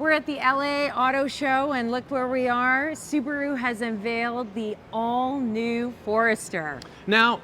We're at the LA Auto Show, and look where we are. Subaru has unveiled the all-new Forester. Now,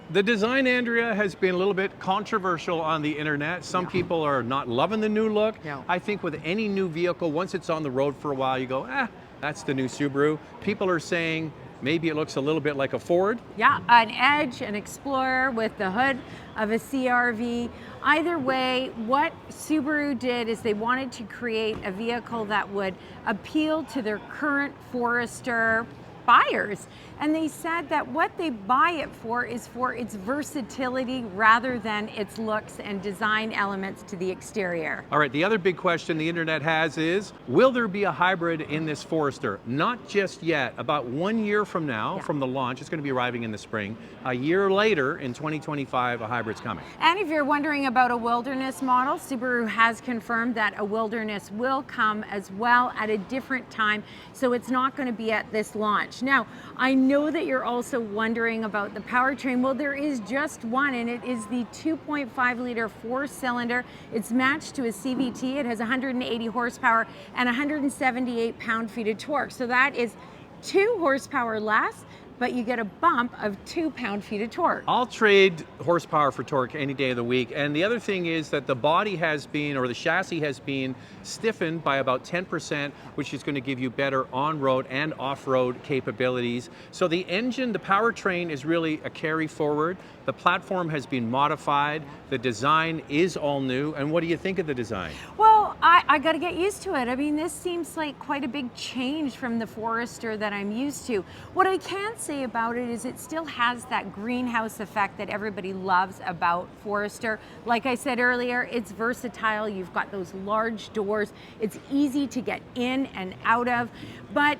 the design, Andrea, has been a little bit controversial on the internet. Some people are not loving the new look. No. I think with any new vehicle, once it's on the road for a while, you go, that's the new Subaru. People are saying maybe it looks a little bit like a Ford. Yeah, an Edge, an Explorer with the hood of a CR-V. Either way, what Subaru did is they wanted to create a vehicle that would appeal to their current Forester buyers. And they said that what they buy it for is for its versatility rather than its looks and design elements to the exterior. All right, the other big question the internet has is, will there be a hybrid in this Forester? Not just yet. About 1 year from now, from the launch, it's going to be arriving in the spring. A year later, in 2025, a hybrid's coming. And if you're wondering about a wilderness model, Subaru has confirmed that a wilderness will come as well at a different time, so it's not going to be at this launch. Now, I know that you're also wondering about the powertrain. Well, there is just one, and it is the 2.5 liter 4-cylinder. It's matched to a CVT. It has 180 horsepower and 178 pound-feet of torque. So that is 2 horsepower less, but you get a bump of 2 pound-feet of torque. I'll trade horsepower for torque any day of the week. And the other thing is that the body has been, or the chassis has been stiffened by about 10%, which is going to give you better on-road and off-road capabilities. So the engine, the powertrain is really a carry forward. The platform has been modified. The design is all new. And what do you think of the design? Well, I got to get used to it. I mean, this seems like quite a big change from the Forester that I'm used to. What I can say about it is it still has that greenhouse effect that everybody loves about Forester. Like I said earlier, it's versatile. You've got those large doors. It's easy to get in and out of, but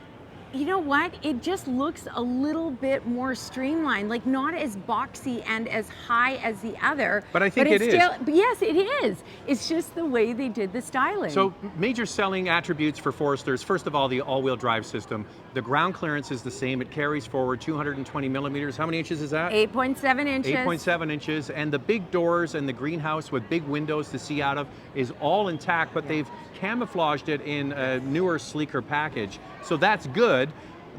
you know what? It just looks a little bit more streamlined, like not as boxy and as high as the other. But I think it is. Yes, it is. It's just the way they did the styling. So major selling attributes for Foresters, first of all, the all-wheel drive system. The ground clearance is the same. It carries forward 220 millimeters. How many inches is that? 8.7 inches. 8.7 inches. And the big doors and the greenhouse with big windows to see out of is all intact, but they've camouflaged it in a newer, sleeker package. So that's good.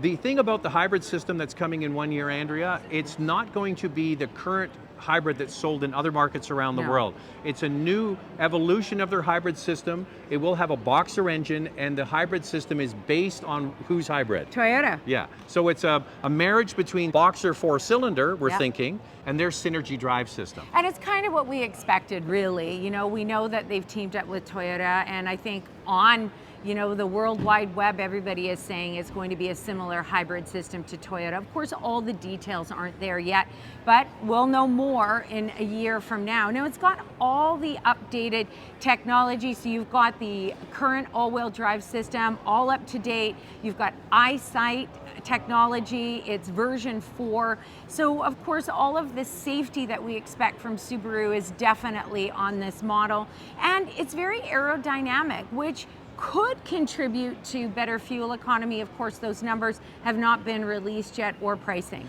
The thing about the hybrid system that's coming in 1 year, Andrea, it's not going to be the current hybrid that's sold in other markets around the world. It's a new evolution of their hybrid system. It will have a boxer engine, and the hybrid system is based on whose hybrid? Toyota. Yeah, so it's a marriage between boxer 4-cylinder, we're thinking, and their synergy drive system. And it's kind of what we expected, really. You know, we know that they've teamed up with Toyota, and I think on the World Wide Web, everybody is saying it's going to be a similar hybrid system to Toyota. Of course, all the details aren't there yet, but we'll know more in a year from now. Now, it's got all the updated technology. So you've got the current all-wheel drive system, all up to date. You've got eyesight technology. It's version 4. So, of course, all of the safety that we expect from Subaru is definitely on this model. And it's very aerodynamic, which could contribute to better fuel economy. Of course, those numbers have not been released yet, or pricing.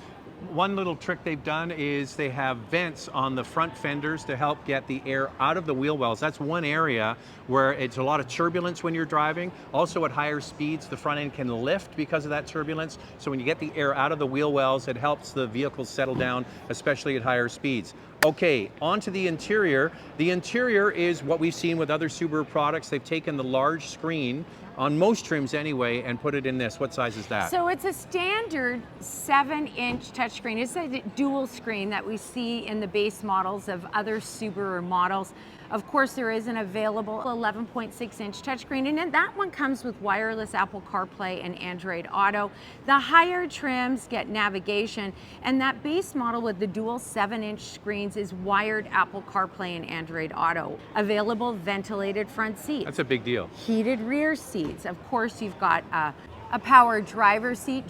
One little trick they've done is they have vents on the front fenders to help get the air out of the wheel wells. That's one area where it's a lot of turbulence when you're driving. Also at higher speeds, the front end can lift because of that turbulence. So when you get the air out of the wheel wells, it helps the vehicle settle down, especially at higher speeds. Okay, onto the interior. The interior is what we've seen with other Subaru products. They've taken the large screen, on most trims anyway, and put it in this. What size is that? So it's a standard 7-inch touchscreen. It's a dual screen that we see in the base models of other Subaru models. Of course, there is an available 11.6-inch touchscreen, and that one comes with wireless Apple CarPlay and Android Auto. The higher trims get navigation, and that base model with the dual 7-inch screens is wired Apple CarPlay and Android Auto. Available ventilated front seats. That's a big deal. Heated rear seats. Of course, you've got a power driver seat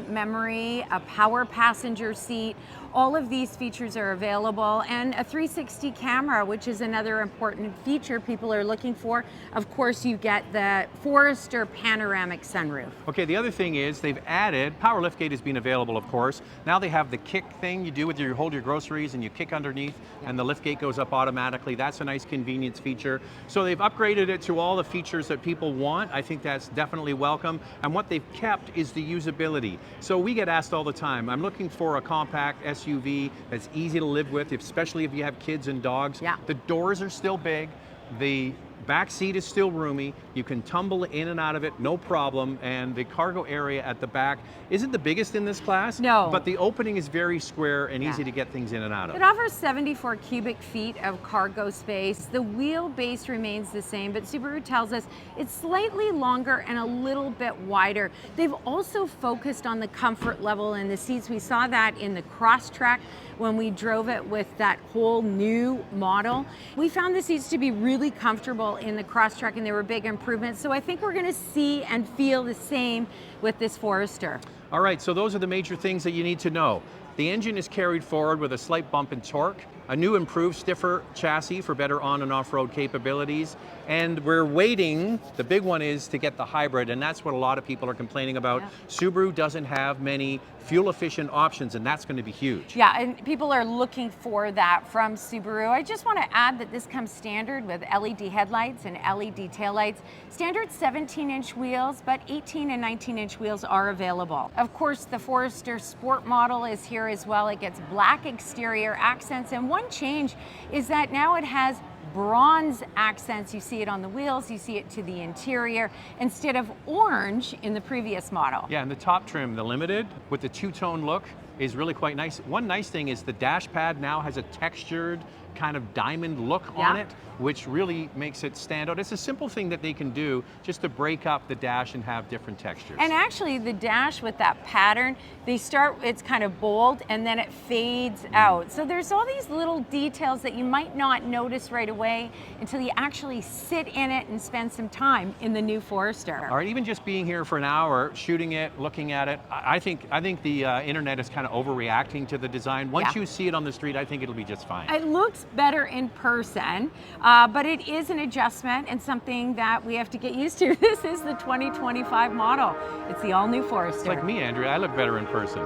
memory, a power passenger seat. all of these features are available, and a 360 camera, which is another important feature people are looking for. Of course, you get the Forester panoramic sunroof. Okay, the other thing is they've added, power liftgate has been available, of course. Now they have the kick thing you do with you hold your groceries and you kick underneath and the liftgate goes up automatically. That's a nice convenience feature. So they've upgraded it to all the features that people want. I think that's definitely welcome. And what they've kept is the usability. So we get asked all the time, I'm looking for a compact SUV that's easy to live with, especially if you have kids and dogs. Yeah. The doors are still big. The back seat is still roomy. You can tumble in and out of it, no problem. And the cargo area at the back isn't the biggest in this class. No. But the opening is very square and easy to get things in and out of. It offers 74 cubic feet of cargo space. The wheelbase remains the same, but Subaru tells us it's slightly longer and a little bit wider. They've also focused on the comfort level in the seats. We saw that in the Crosstrek when we drove it with that whole new model. We found the seats to be really comfortable in the Crosstrek, and there were big improvements. So I think we're going to see and feel the same with this Forester. All right, so those are the major things that you need to know. The engine is carried forward with a slight bump in torque, a new improved stiffer chassis for better on and off-road capabilities, and we're waiting, the big one is to get the hybrid, and that's what a lot of people are complaining about. Yeah. Subaru doesn't have many fuel-efficient options, and that's going to be huge. Yeah, and people are looking for that from Subaru. I just want to add that this comes standard with LED headlights and LED taillights. Standard 17-inch wheels, but 18 and 19-inch wheels are available. Of course, the Forester Sport model is here as well. It gets black exterior accents, and one change is that now it has bronze accents. You see it on the wheels, you see it to the interior, instead of orange in the previous model. Yeah, and the top trim, the Limited, with the two-tone look, is really quite nice. One nice thing is the dash pad now has a textured kind of diamond look on it, which really makes it stand out. It's a simple thing that they can do just to break up the dash and have different textures. And actually the dash with that pattern, it's kind of bold and then it fades out. So there's all these little details that you might not notice right away until you actually sit in it and spend some time in the new Forester. All right, even just being here for an hour, shooting it, looking at it, I think the internet is kind of overreacting to the design. Once you see it on the street, I think it'll be just fine. It looks better in person, but it is an adjustment and something that we have to get used to. This is the 2025 model. It's the all-new Forester. It's like me, Andrea, I look better in person.